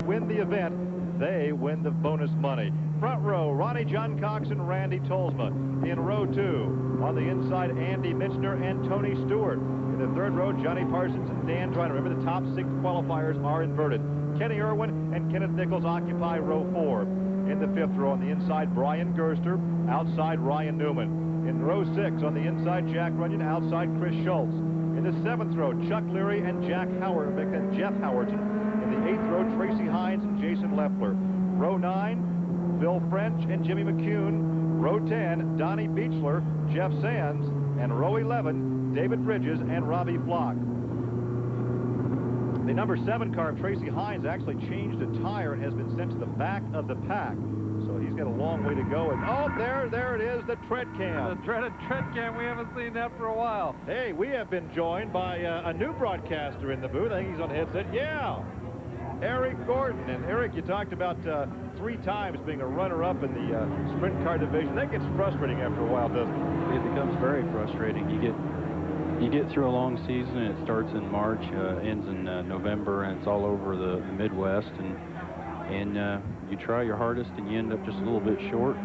win the event, they win the bonus money. Front row, Ronnie John Cox and Randy Tolsma. In row 2, on the inside, Andy Michener and Tony Stewart. In the third row, Johnny Parsons and Dan Driner. Remember, the top 6 qualifiers are inverted. Kenny Irwin and Kenneth Nichols occupy row 4. In the fifth row, on the inside, Brian Gerster. Outside, Ryan Newman. In row 6, on the inside, Jack Runyon. Outside, Chris Schultz. In the 7th row, Chuck Leary and Jeff Howerton. In the 8th row, Tracy Hines and Jason Leffler. Row 9, Bill French and Jimmy McCune. Row 10, Donnie Beechler, Jeff Sands. And row 11, David Bridges and Robbie Flock. The number 7 car of Tracy Hines actually changed a tire and has been sent to the back of the pack. So he's got a long way to go. And oh, there it is, the tread cam. The dreaded tread cam. We haven't seen that for a while. Hey, we have been joined by a new broadcaster in the booth. I think he's on the headset. Yeah, Eric Gordon. And Eric, you talked about 3 times being a runner-up in the sprint car division. That gets frustrating after a while, doesn't it? It becomes very frustrating. You get through a long season, and it starts in March, ends in November, and it's all over the Midwest, and you try your hardest, and you end up just a little bit short.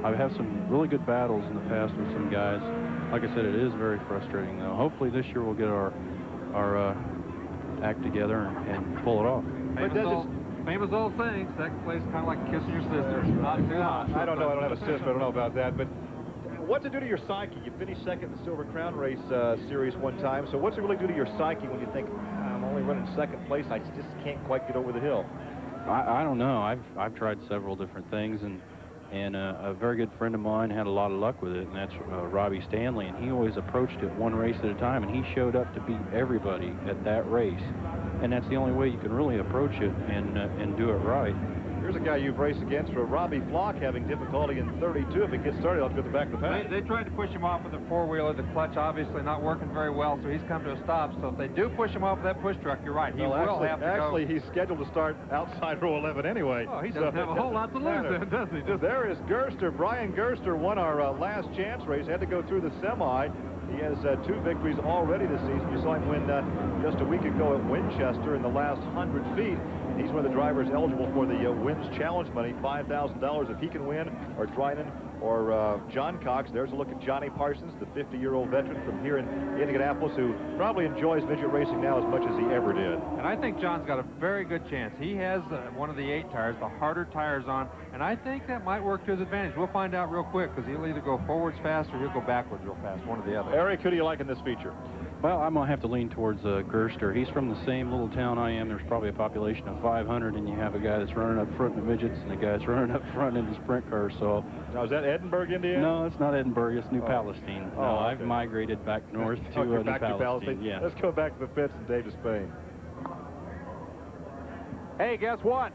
I've had some really good battles in the past with some guys. Like I said, it is very frustrating, though. Hopefully this year we'll get our act together and pull it off. Famous old saying, second place kind of like kissing your sister. Not too much. I don't know. I don't have a sister. I don't know about that. But what's it do to your psyche? You finished second in the Silver Crown Race series one time. So what's it really do to your psyche when you think, I'm only running second place, I just can't quite get over the hill? I don't know. I've tried several different things, and a very good friend of mine had a lot of luck with it, and that's Robbie Stanley, and he always approached it one race at a time, and he showed up to beat everybody at that race, and that's the only way you can really approach it and do it right. Here's a guy you've raced against, for Robbie Flock, having difficulty in 32. If it gets started, I'll go to the back of the pack. They tried to push him off with a four-wheeler. The clutch obviously not working very well, so he's come to a stop. So if they do push him off with that push truck, you're right. He will have to go. Actually, he's scheduled to start outside row 11 anyway. Oh, he doesn't have a whole lot to lose then, does he? There is Gerster. Brian Gerster won our last chance race. Had to go through the semi. He has 2 victories already this season. You saw him win just a week ago at Winchester in the last 100 feet. He's one of the drivers eligible for the Wins Challenge money, $5,000 if he can win, or Drinan or John Cox. There's a look at Johnny Parsons, the 50-year-old veteran from here in Indianapolis, who probably enjoys midget racing now as much as he ever did. And I think John's got a very good chance. He has one of the 8 tires, the harder tires on, and I think that might work to his advantage. We'll find out real quick, because he'll either go forwards fast or he'll go backwards real fast, one or the other. Eric, who do you like in this feature? Well, I'm going to have to lean towards Gerster. He's from the same little town I am. There's probably a population of 500, and you have a guy that's running up front in the midgets and a guy that's running up front in the sprint car. So, now, is that Edinburgh, Indiana? No, it's not Edinburgh. It's New Palestine. Oh, no, okay. I've migrated back north to New Palestine. Yeah. Let's go back to the pits and Dave Despain. Hey, guess what?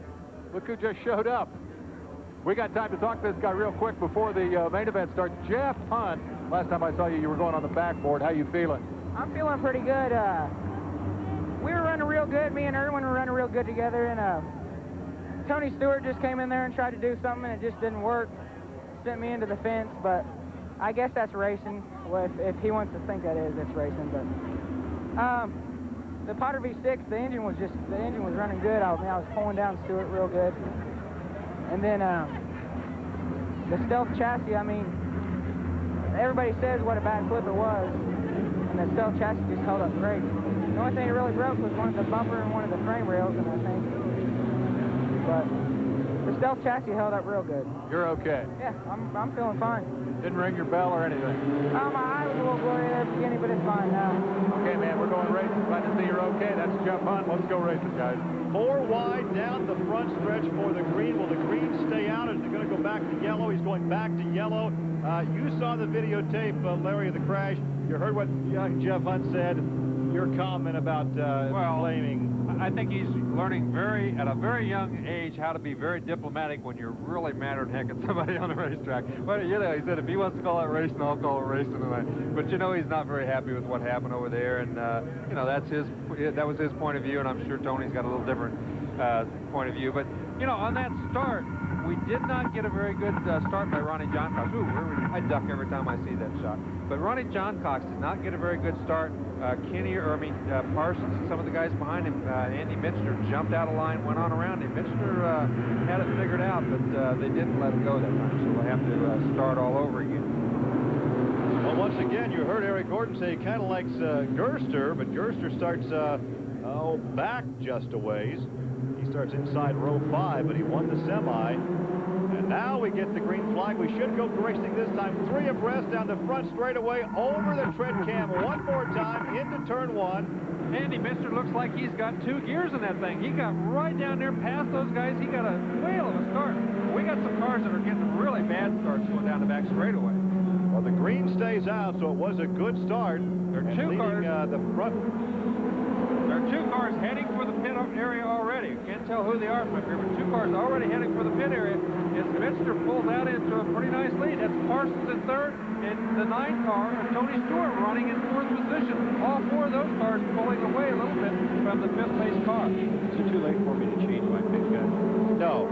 Look who just showed up. We got time to talk to this guy real quick before the main event starts. Jeff Hunt, last time I saw you, you were going on the backboard. How you feeling? I'm feeling pretty good. We were running real good. Me and Irwin were running real good together, and Tony Stewart just came in there and tried to do something, and it just didn't work. Sent me into the fence, but I guess that's racing. Well, if he wants to think that is, it's racing. But the Potter V6, the engine was running good. I was pulling down Stewart real good, and then the Stealth chassis. I mean, everybody says what a bad flipper was, and the Stealth chassis just held up great. The only thing that really broke was one of the bumper and one of the frame rails, and I think, but the Stealth chassis held up real good. You're okay? Yeah, I'm feeling fine. Didn't ring your bell or anything? My eye was a little blurry there at the beginning, but it's fine now. Okay, man, we're going racing. Glad to see you're okay. That's Jeff Hunt. Let's go racing, guys. 4 wide down the front stretch for the green. Will the green stay out? Is it going to go back to yellow? He's going back to yellow. You saw the videotape, Larry, of the crash. You heard what young Jeff Hunt said. Your comment about blaming. I think he's learning at a very young age how to be very diplomatic when you're really mad or heck at somebody on the racetrack. But you know, he said if he wants to call it racing, I'll call it racing tonight. But you know, he's not very happy with what happened over there, and you know, that was his point of view, and I'm sure Tony's got a little different point of view. But you know, on that start, we did not get a very good start by Ronnie Johncox. Ooh, I duck every time I see that shot. But Ronnie Johncox did not get a very good start. Parsons and some of the guys behind him, Andy Michener, jumped out of line, went on around him. Michener had it figured out, but they didn't let him go that time, so we'll have to start all over again. Well, once again, you heard Eric Gordon say he kind of likes Gerster, but Gerster starts back just a ways. He starts inside row 5, but he won the semi. And now we get the green flag. We should go racing this time. 3 abreast down the front straightaway, over the tread cam one more time into turn 1. Andy Michener looks like he's got 2 gears in that thing. He got right down there past those guys. He got a whale of a start. We got some cars that are getting really bad starts going down the back straightaway. Well, the green stays out, so it was a good start. There are 2 cars. The front. There are 2 cars heading for the pit area already. Can't tell who they are from up here, but 2 cars already heading for the pit area. As Michener pulls out into a pretty nice lead. That's Parsons in 3rd, and the 9 car, and Tony Stewart running in 4th position. All 4 of those cars pulling away a little bit from the 5th place car. Is it too late for me to change my pick, guys? No,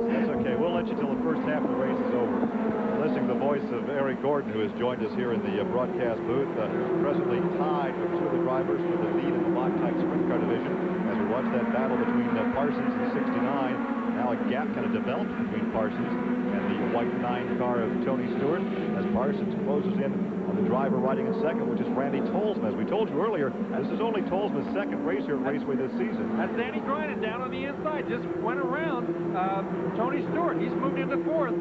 that's okay. We'll let you till the first half of the race is over. Listening to the voice of Eric Gordon, who has joined us here in the broadcast booth, presently tied with 2 of the drivers for the lead in the Loctite Sprint Car Division. As we watch that battle between Parsons and 69, now a gap kind of develops between Parsons and the white 9 car of Tony Stewart as Parsons closes in on the driver riding in 2nd, which is Randy Tolsma. As we told you earlier, this is only Tolsma's 2nd race here at Raceway this season. That's Danny Dryden down on the inside. Just went around Tony Stewart. He's moved into 4th.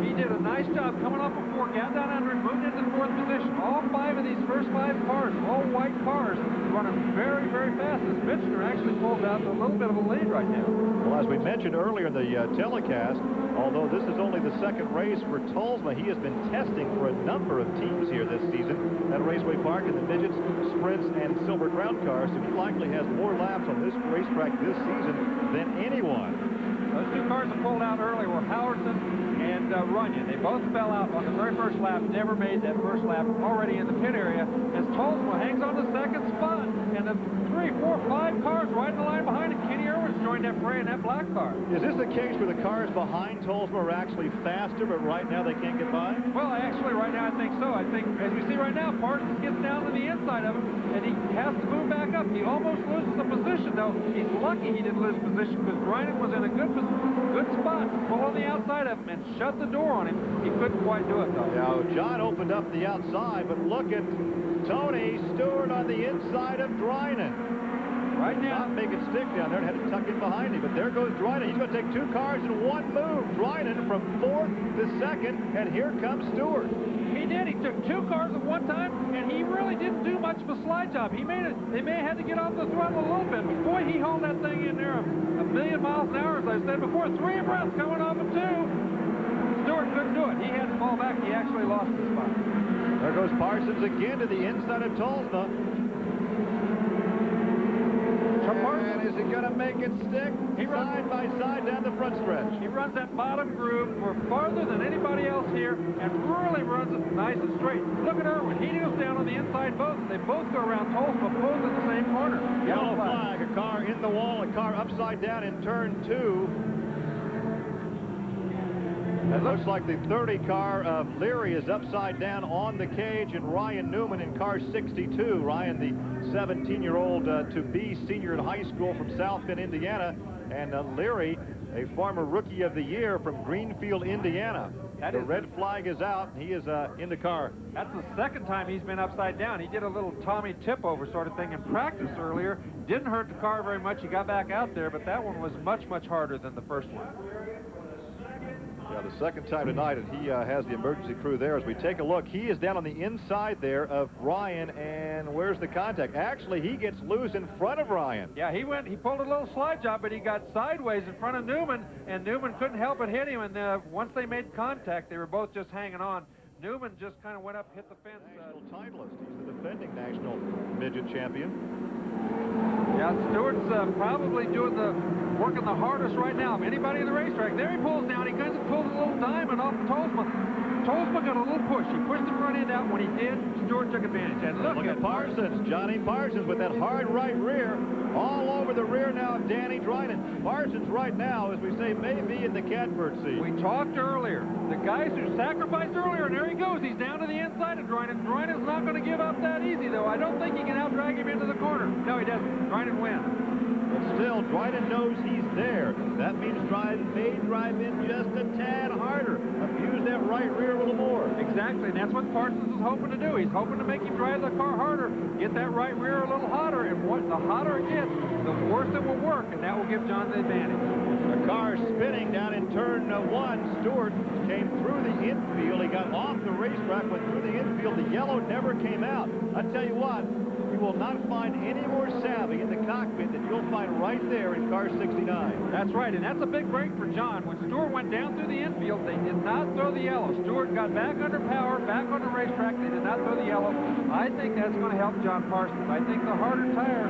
He did a nice job coming off of 4, got down under and moved into 4th position. All 5 of these first 5 cars, all white cars, running very, very fast. As Michener actually pulls out a little bit of a lead right now. Well, as we mentioned earlier in the telecast, although this is only the 2nd race for Tolsma, he has been testing for a number of teams here this season at Raceway Park in the Midgets, Sprints, and Silver Crown cars, so he likely has more laps on this racetrack this season than anyone. Those 2 cars that pulled out early were Howardson and Runyon. They both fell out on the very first lap, never made that first lap, already in the pit area, as Tolsma hangs on the 2nd spot, and the 3, 4, 5 cars right in the line behind him. Kenny Irwin's joined that fray in that black car. Is this the case where the cars behind Tolsma are actually faster, but right now they can't get by? Well, actually, right now I think so. I think, as we see right now, Parsons gets down to the inside of him, and he has to move back up. He almost loses the position, though. He's lucky he didn't lose position, because Dryden was in a good spot, pull on the outside of him and shut the door on him. He couldn't quite do it, though. Now, John opened up the outside, but look at Tony Stewart on the inside of Dryden. Right now, not make it stick down there and had to tuck in behind him, but there goes Dryden. He's going to take 2 cars in one move. Dryden from 4th to 2nd, and here comes Stewart. He did. He took 2 cars at one time, and he really didn't do much of a slide job. He made it. They may have had to get off the throttle a little bit, but boy, he hauled that thing in there a million miles an hour, as I said before. 3 abreast coming off of 2. Stewart couldn't do it. He had to fall back. He actually lost the spot. There goes Parsons again to the inside of Tolsma. And is he going to make it stick? He runs side by side down the front stretch. He runs that bottom groove for farther than anybody else here and really runs it nice and straight. Look at Irwin. He goes down on the inside both. They both go around Tolsma, both in the same corner. Yellow flag. A car in the wall, a car upside down in turn 2. It looks like the 30 car of Leary is upside down on the cage, and Ryan Newman in car 62. Ryan, the 17-year-old to-be senior in high school from South Bend, Indiana, and Leary, a former Rookie of the Year from Greenfield, Indiana. The red flag is out, and he is in the car. That's the 2nd time he's been upside down. He did a little Tommy tip-over sort of thing in practice earlier. Didn't hurt the car very much. He got back out there, but that one was much, much harder than the first one. Yeah, the 2nd time tonight, and he has the emergency crew there. As we take a look, he is down on the inside there of Ryan, and where's the contact? Actually, he gets loose in front of Ryan. Yeah, he pulled a little slide job, but he got sideways in front of Newman, and Newman couldn't help but hit him, and once they made contact, they were both just hanging on. Newman just kind of went up, hit the fence. National titleist. He's the defending national midget champion. Yeah, Stewart's probably working the hardest right now of anybody in the racetrack. There he pulls down. He kind of pulls a little diamond off of Tolsma. Tolzma got a little push. He pushed the front end out. When he did, Stewart took advantage. And Look at Parsons. Johnny Parsons with that hard right rear. All over the rear now of Danny Dryden. Parsons right now, as we say, may be in the catbird seat. We talked earlier. The guys who sacrificed earlier, and there he goes. He's down to the inside of Dryden. Dryden's not going to give up that easy, though. I don't think he can out-drag him into the corner. No, he doesn't. Dryden wins. But still, Dryden knows he's there. That means Dryden may drive in just a tad harder. Abuse that right rear a little more. Exactly, and that's what Parsons is hoping to do. He's hoping to make him drive the car harder, get that right rear a little hotter, and the hotter it gets, the worse it will work, and that will give John the advantage. The car spinning down in turn 1. Stewart came through the infield. He got off the racetrack, went through the infield. The yellow never came out. I tell you what, you will not find any more savvy in the cockpit than you'll find right there in car 69. That's right, and that's a big break for John. When Stewart went down through the infield, they did not throw the yellow. Stewart got back under power, back on the racetrack. They did not throw the yellow. I think that's going to help John Parsons. I think the harder tire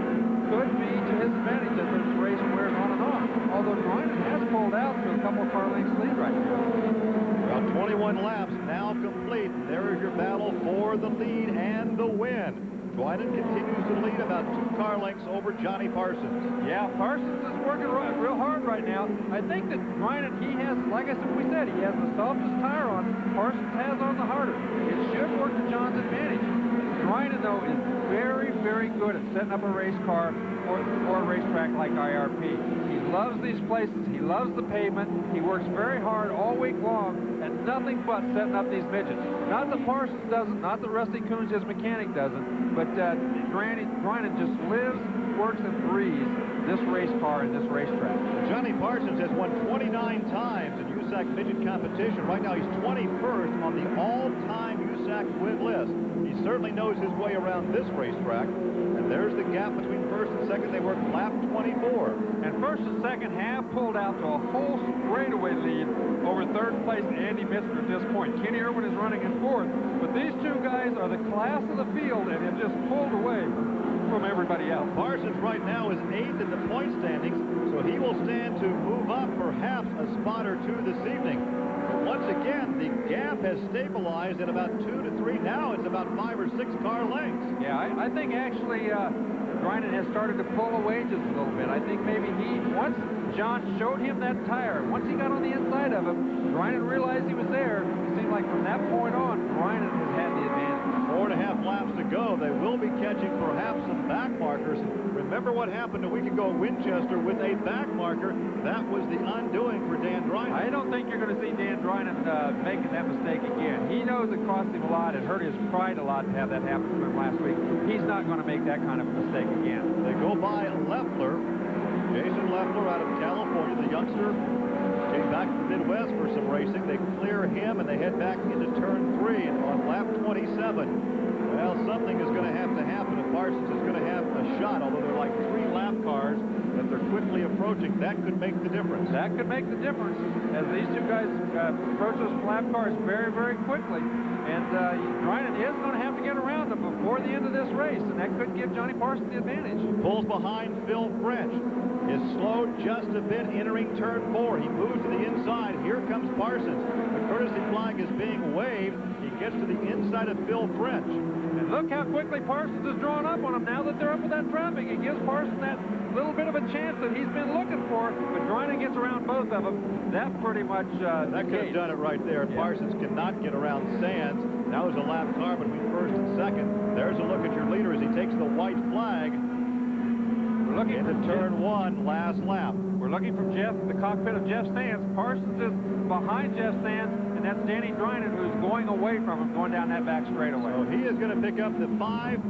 could be to his advantage as this race wears on and on. Although Dryden has pulled out to a couple car lengths lead right now. Well, 21 laps now complete. There is your battle for the lead and the win. Dryden continues to lead about 2 car lengths over Johnny Parsons. Yeah, Parsons is working real hard right now. I think that Dryden, he has, like we said, he has the softest tire on. Parsons has on the harder. It should work to John's advantage. Dryden, though, is very, very good at setting up a race car or a racetrack like IRP. He loves these places. He loves the pavement. He works very hard all week long and nothing but setting up these midgets. Not that Parsons doesn't, not that Rusty Coons, his mechanic, doesn't, but Dryden just lives, works, and breathes this race car and this racetrack. Johnny Parsons has won 29 times in USAC Midget competition. Right now he's 21st on the all-time USAC win list. He certainly knows his way around this racetrack. And there's the gap between first and second. They work lap 24. And first and second have pulled out to a whole straightaway lead over third place Andy Mitzner at this point. Kenny Irwin is running in fourth. But these two guys are the class of the field and have just pulled away from everybody else. Parsons right now is 8th in the point standings, so he will stand to move up perhaps a spot or 2 this evening. But once again, the gap has stabilized at about 2 to 3. Now it's about 5 or 6 car lengths. Yeah, I think actually Dryden has started to pull away just a little bit. I think maybe once John showed him that tire, once he got on the inside of him, Dryden realized he was there. It seemed like from that point on, Dryden has had the advantage. 4.5 laps to go. They will be catching perhaps some back markers. Remember what happened a week ago at Winchester with a back marker? That was the undoing for Dan Dryden. I don't think you're going to see Dan Dryden making that mistake again. He knows it cost him a lot. It hurt his pride a lot to have that happen to him last week. He's not going to make that kind of a mistake again. They go by Leffler. Jason Leffler out of California, the youngster, came back to the Midwest for some racing. They clear him and they head back into turn 3 on lap 27. Well, something is going to happen if Parsons is going to have a shot, although they're like 3 lap cars that they're quickly approaching. That could make the difference. That could make the difference as these two guys approach those lap cars very, very quickly. And Dryden is going to have to get around them before the end of this race, and that could give Johnny Parsons the advantage. Pulls behind Phil French. Is slowed just a bit entering turn 4. He moves to the inside. Here comes Parsons. The courtesy flag is being waved. He gets to the inside of Phil French. And look how quickly Parsons is drawn up on him now that they're up with that traffic. It gives Parsons that little bit of a chance that he's been looking for, but Dryden gets around both of them. That pretty much that could have done it right there. Yeah. Parsons cannot get around Sands. That was a lap car between first and second. There's a look at your leader as he takes the white flag. We're looking into turn 1, last lap. We're looking from the cockpit of Jeff Sands. Parsons is behind Jeff Sands, and that's Danny Dryden who's going away from him, going down that back straightaway. So he is going to pick up the $5,000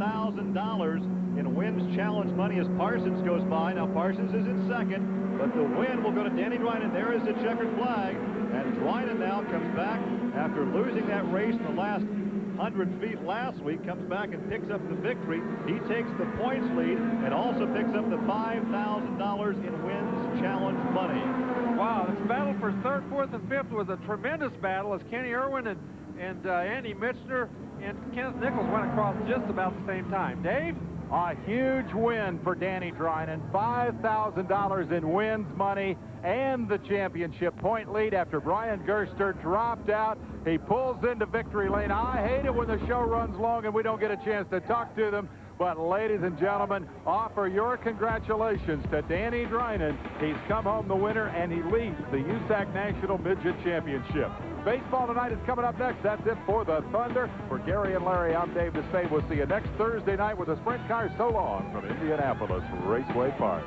in wins challenge money as Parsons goes by. Now Parsons is in second, but the win will go to Danny Dryden. There is the checkered flag, and Dryden now comes back after losing that race in the last 100 feet last week, comes back and picks up the victory. He takes the points lead and also picks up the $5,000 in wins challenge money. Wow, this battle for third, fourth, and fifth was a tremendous battle as Kenny Irwin and Andy Mitzner and Kenneth Nichols went across just about the same time. Dave? A huge win for Danny Drinan, $5,000 in wins money and the championship point lead after Brian Gerster dropped out. He pulls into victory lane. I hate it when the show runs long and we don't get a chance to talk to them. But ladies and gentlemen, offer your congratulations to Danny Drinan. He's come home the winner and he leads the USAC National Midget Championship. Baseball tonight is coming up next. That's it for the Thunder. For Gary and Larry, I'm Dave Despade. We'll see you next Thursday night with the Sprint Cars. So long from Indianapolis Raceway Park.